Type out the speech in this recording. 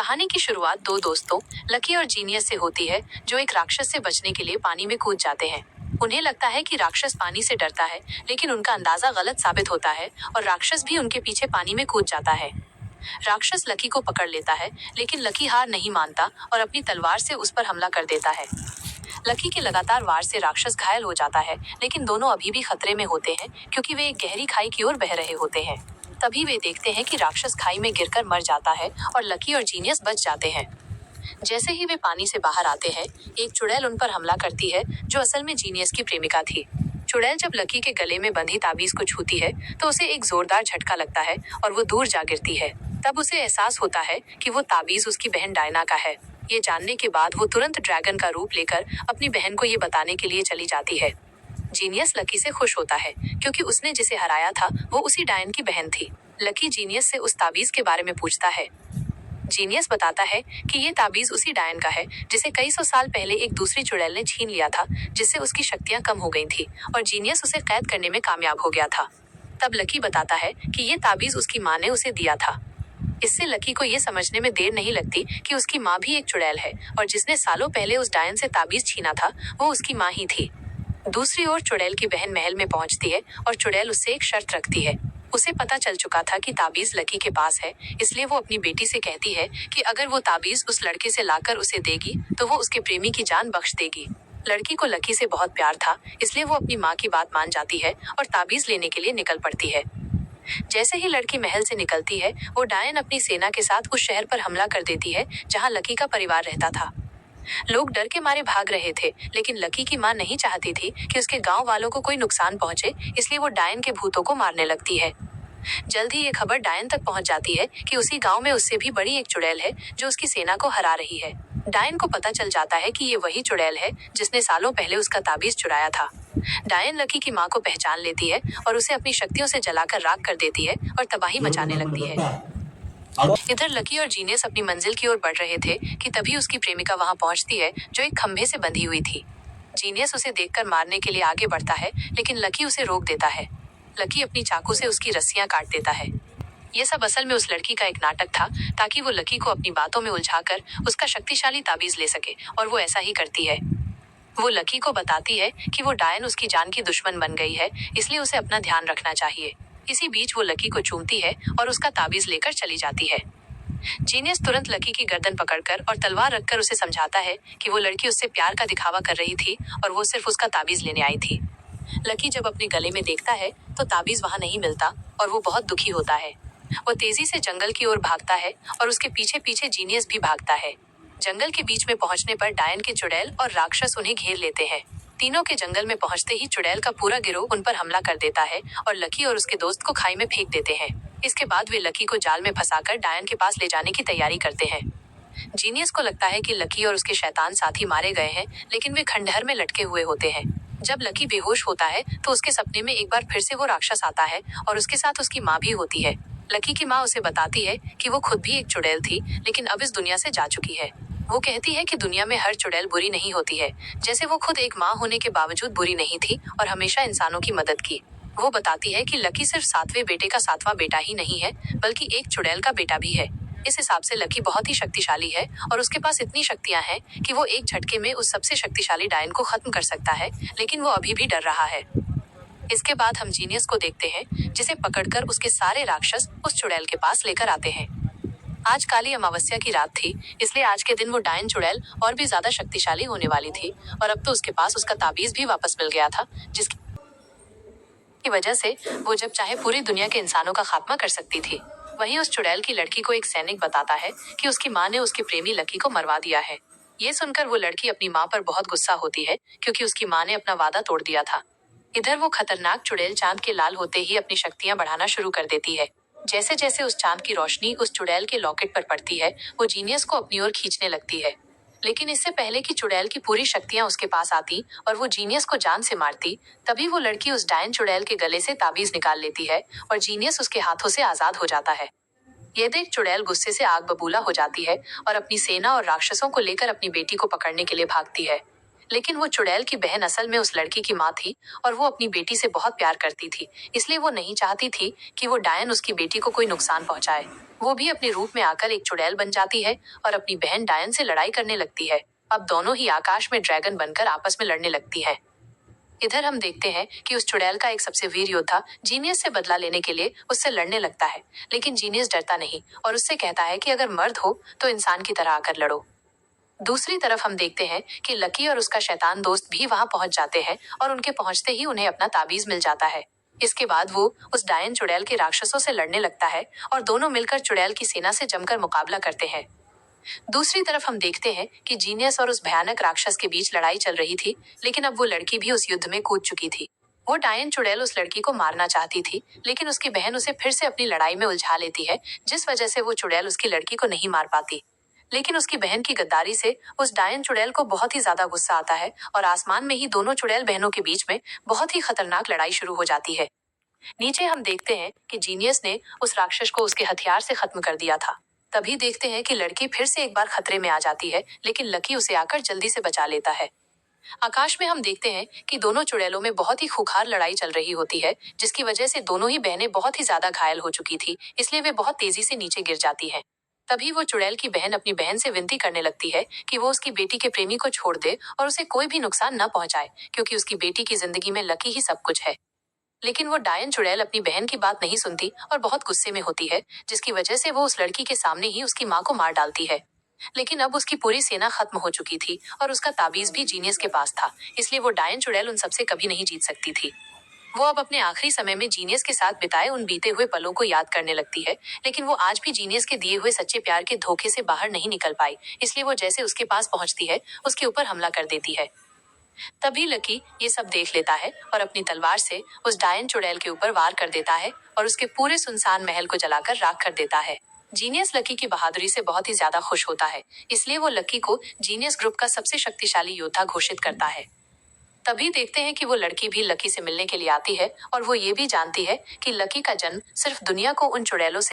कहानी की शुरुआत दो दोस्तों लकी और जीनियस से होती है जो एक राक्षस से बचने के लिए पानी में कूद जाते हैं। उन्हें लगता है कि राक्षस पानी से डरता है, लेकिन उनका अंदाजा गलत साबित होता है और राक्षस भी उनके पीछे पानी में कूद जाता है। राक्षस लकी को पकड़ लेता है, लेकिन लकी हार नहीं मानता और अपनी तलवार से उस पर हमला कर देता है। लकी के लगातार वार से राक्षस घायल हो जाता है, लेकिन दोनों अभी भी खतरे में होते हैं क्योंकि वे एक गहरी खाई की ओर बह रहे होते हैं। तभी वे देखते हैं कि राक्षस खाई में गिरकर मर जाता है और लकी और जीनियस बच जाते हैं। जैसे ही वे पानी से बाहर आते हैं, एक चुड़ैल उन पर हमला करती है जो असल में जीनियस की प्रेमिका थी। चुड़ैल जब लकी के गले में बंधी ताबीज को छूती है तो उसे एक जोरदार झटका लगता है और वो दूर जा गिरती है। तब उसे एहसास होता है कि वो ताबीज उसकी बहन डायना का है। ये जानने के बाद वो तुरंत ड्रैगन का रूप लेकर अपनी बहन को ये बताने के लिए चली जाती है। जीनियस लकी से खुश होता है क्योंकि उसने जिसे हराया था वो उसी डायन की बहन थी। लकी जीनियस से उस ताबीज के बारे में पूछता है। जीनियस बताता है कि ये ताबीज उसी डायन का है जिसे कई सौ साल पहले एक दूसरी चुड़ैल ने छीन लिया था, जिससे उसकी शक्तियां कम हो गई थी और जीनियस उसे कैद करने में कामयाब हो गया था। तब लकी बताता है कि ये ताबीज उसकी माँ ने उसे दिया था। इससे लकी को ये समझने में देर नहीं लगती कि उसकी माँ भी एक चुड़ैल है और जिसने सालों पहले उस डायन से ताबीज छीना था वो उसकी माँ ही थी। दूसरी ओर चुड़ैल की बहन महल में पहुंचती है और चुड़ैल उससे एक शर्त रखती है। उसे पता चल चुका था कि ताबीज लकी के पास है, इसलिए वो अपनी बेटी से कहती है कि अगर वो ताबीज उस लड़के से लाकर उसे देगी तो वो उसके प्रेमी की जान बख्श देगी। लड़की को लकी से बहुत प्यार था, इसलिए वो अपनी माँ की बात मान जाती है और ताबीज लेने के लिए निकल पड़ती है। जैसे ही लड़की महल से निकलती है, वो डायन अपनी सेना के साथ उस शहर पर हमला कर देती है जहाँ लकी का परिवार रहता था। लोग डर के मारे भाग रहे थे, लेकिन लकी की माँ नहीं चाहती थी कि उसके गांव वालों को कोई नुकसान पहुंचे, इसलिए वो डायन के भूतों को मारने लगती है। जल्द ही ये खबर डायन तक पहुंच जाती है कि उसी गांव में उससे भी बड़ी एक चुड़ैल है जो उसकी सेना को हरा रही है। डायन को पता चल जाता है कि ये वही चुड़ैल है जिसने सालों पहले उसका ताबीज चुराया था। डायन लकी की माँ को पहचान लेती है और उसे अपनी शक्तियों से जलाकर राख कर देती है और तबाही मचाने लगती है। इधर लकी और जीनियस अपनी मंजिल की ओर बढ़ रहे थे कि तभी उसकी प्रेमिका वहां पहुंचती है जो एक खंभे से बंधी हुई थी। जीनियस उसे देखकर मारने के लिए आगे बढ़ता है, लेकिन लकी उसे रोक देता है। लकी अपनी चाकू से उसकी रस्सियां काट देता है। ये सब असल में उस लड़की का एक नाटक था ताकि वो लकी को अपनी बातों में उलझाकर उसका शक्तिशाली ताबीज ले सके, और वो ऐसा ही करती है। वो लकी को बताती है कि वो डायन उसकी जान की दुश्मन बन गई है, इसलिए उसे अपना ध्यान रखना चाहिए। इसी बीच वो लकी को चूमती है और उसका ताबीज लेकर चली जाती है। जीनियस तुरंत लकी की गर्दन पकड़कर और तलवार रखकर उसे समझाता है कि वो लड़की उससे प्यार का दिखावा कर रही थी और वो सिर्फ उसका ताबीज लेने आई थी। लकी जब अपने गले में देखता है तो ताबीज वहां नहीं मिलता और वो बहुत दुखी होता है। वो तेजी से जंगल की ओर भागता है और उसके पीछे पीछे जीनियस भी भागता है। जंगल के बीच में पहुंचने पर डायन के चुड़ैल और राक्षस उन्हें घेर लेते हैं। तीनों के जंगल में पहुंचते ही चुड़ैल का पूरा गिरोह उन पर हमला कर देता है और लकी और उसके दोस्त को खाई में फेंक देते हैं। इसके बाद वे लकी को जाल में फंसाकर डायन के पास ले जाने की तैयारी करते हैं। जीनियस को लगता है कि लकी और उसके शैतान साथी मारे गए हैं, लेकिन वे खंडहर में लटके हुए होते हैं। जब लकी बेहोश होता है तो उसके सपने में एक बार फिर से वो राक्षस आता है और उसके साथ उसकी माँ भी होती है। लकी की माँ उसे बताती है कि वो खुद भी एक चुड़ैल थी, लेकिन अब इस दुनिया से जा चुकी है। वो कहती है कि दुनिया में हर चुड़ैल बुरी नहीं होती है, जैसे वो खुद एक माँ होने के बावजूद बुरी नहीं थी और हमेशा इंसानों की मदद की। वो बताती है कि लकी सिर्फ सातवें बेटे का सातवां बेटा ही नहीं है, बल्कि एक चुड़ैल का बेटा भी है। इस हिसाब से लकी बहुत ही शक्तिशाली है और उसके पास इतनी शक्तियां हैं कि वो एक झटके में उस सबसे शक्तिशाली डायन को खत्म कर सकता है, लेकिन वो अभी भी डर रहा है। इसके बाद हम जीनियस को देखते हैं, जिसे पकड़कर उसके सारे राक्षस उस चुड़ैल के पास लेकर आते हैं। आज काली अमावस्या की रात थी, इसलिए आज के दिन वो डायन चुड़ैल और भी ज्यादा शक्तिशाली होने वाली थी और अब तो उसके पास उसका ताबीज भी वापस मिल गया था, जिसकी वजह से वो जब चाहे पूरी दुनिया के इंसानों का खात्मा कर सकती थी। वहीं उस चुड़ैल की लड़की को एक सैनिक बताता है कि उसकी माँ ने उसके प्रेमी लकी को मरवा दिया है। ये सुनकर वो लड़की अपनी माँ पर बहुत गुस्सा होती है क्योंकि उसकी माँ ने अपना वादा तोड़ दिया था। इधर वो खतरनाक चुड़ैल चांद के लाल होते ही अपनी शक्तियां बढ़ाना शुरू कर देती है। जैसे जैसे उस चांद की रोशनी उस चुड़ैल के लॉकेट पर पड़ती है, वो जीनियस को अपनी ओर खींचने लगती है। लेकिन इससे पहले कि चुड़ैल की पूरी शक्तियां उसके पास आती और वो जीनियस को जान से मारती, तभी वो लड़की उस डायन चुड़ैल के गले से ताबीज निकाल लेती है और जीनियस उसके हाथों से आजाद हो जाता है। ये देख चुड़ैल गुस्से से आग बबूला हो जाती है और अपनी सेना और राक्षसों को लेकर अपनी बेटी को पकड़ने के लिए भागती है। लेकिन वो चुड़ैल की बहन असल में उस लड़की की माँ थी और वो अपनी बेटी से बहुत प्यार करती थी, इसलिए वो नहीं चाहती थी कि वो डायन उसकी बेटी को कोई नुकसान पहुंचाए। वो भी अपने रूप में आकर एक चुड़ैल बन जाती है और अपनी बहन डायन से लड़ाई करने लगती है। अब दोनों ही आकाश में ड्रैगन बनकर आपस में लड़ने लगती है। इधर हम देखते हैं कि उस चुड़ैल का एक सबसे वीर योद्धा जीनियस से बदला लेने के लिए उससे लड़ने लगता है, लेकिन जीनियस डरता नहीं और उससे कहता है कि अगर मर्द हो तो इंसान की तरह आकर लड़ो। दूसरी तरफ हम देखते हैं कि लकी और उसका शैतान दोस्त भी वहां पहुंच जाते हैं और उनके पहुंचते ही उन्हें अपना ताबीज मिल जाता है। इसके बाद वो उस डायन चुड़ैल के राक्षसों से लड़ने लगता है और दोनों मिलकर चुड़ैल की सेना से जमकर मुकाबला करते हैं। दूसरी तरफ हम देखते हैं कि जीनियस और उस भयानक राक्षस के बीच लड़ाई चल रही थी, लेकिन अब वो लड़की भी उस युद्ध में कूद चुकी थी। वो डायन चुड़ैल उस लड़की को मारना चाहती थी, लेकिन उसकी बहन उसे फिर से अपनी लड़ाई में उलझा लेती है, जिस वजह से वो चुड़ैल उसकी लड़की को नहीं मार पाती। लेकिन उसकी बहन की गद्दारी से उस डायन चुड़ैल को बहुत ही ज्यादा गुस्सा आता है और आसमान में ही दोनों चुड़ैल बहनों के बीच में बहुत ही खतरनाक लड़ाई शुरू हो जाती है। नीचे हम देखते हैं कि जीनियस ने उस राक्षस को उसके हथियार से खत्म कर दिया था। तभी देखते हैं कि लड़की फिर से एक बार खतरे में आ जाती है, लेकिन लकी उसे आकर जल्दी से बचा लेता है। आकाश में हम देखते हैं कि दोनों चुड़ैलों में बहुत ही खूंखार लड़ाई चल रही होती है, जिसकी वजह से दोनों ही बहनें बहुत ही ज्यादा घायल हो चुकी थी, इसलिए वे बहुत तेजी से नीचे गिर जाती हैं। तभी वो चुड़ैल की बहन अपनी बहन से विनती करने लगती है कि वो उसकी बेटी के प्रेमी को छोड़ दे और उसे कोई भी नुकसान न पहुंचाए, क्योंकि उसकी बेटी की जिंदगी में लकी ही सब कुछ है। लेकिन वो डायन चुड़ैल अपनी बहन की बात नहीं सुनती और बहुत गुस्से में होती है, जिसकी वजह से वो उस लड़की के सामने ही उसकी माँ को मार डालती है। लेकिन अब उसकी पूरी सेना खत्म हो चुकी थी और उसका ताबीज भी जीनियस के पास था, इसलिए वो डायन चुड़ैल उन सबसे कभी नहीं जीत सकती थी। वो अब अपने आखिरी समय में जीनियस के साथ बिताए उन बीते हुए पलों को याद करने लगती है, लेकिन वो आज भी जीनियस के दिए हुए सच्चे प्यार के धोखे से बाहर नहीं निकल पाई, इसलिए वो जैसे उसके पास पहुंचती है उसके ऊपर हमला कर देती है। तभी लकी ये सब देख लेता है और अपनी तलवार से उस डायन चुड़ैल के ऊपर वार कर देता है और उसके पूरे सुनसान महल को जलाकर राख कर देता है। जीनियस लकी की बहादुरी से बहुत ही ज्यादा खुश होता है, इसलिए वो लकी को जीनियस ग्रुप का सबसे शक्तिशाली योद्धा घोषित करता है। तभी देखते हैं कि वो लड़की भी लकी से मिलने के लिए आती है और वो ये भी जानती है कि लकी का जन्म सिर्फ दुनिया को उन चुड़ैलों से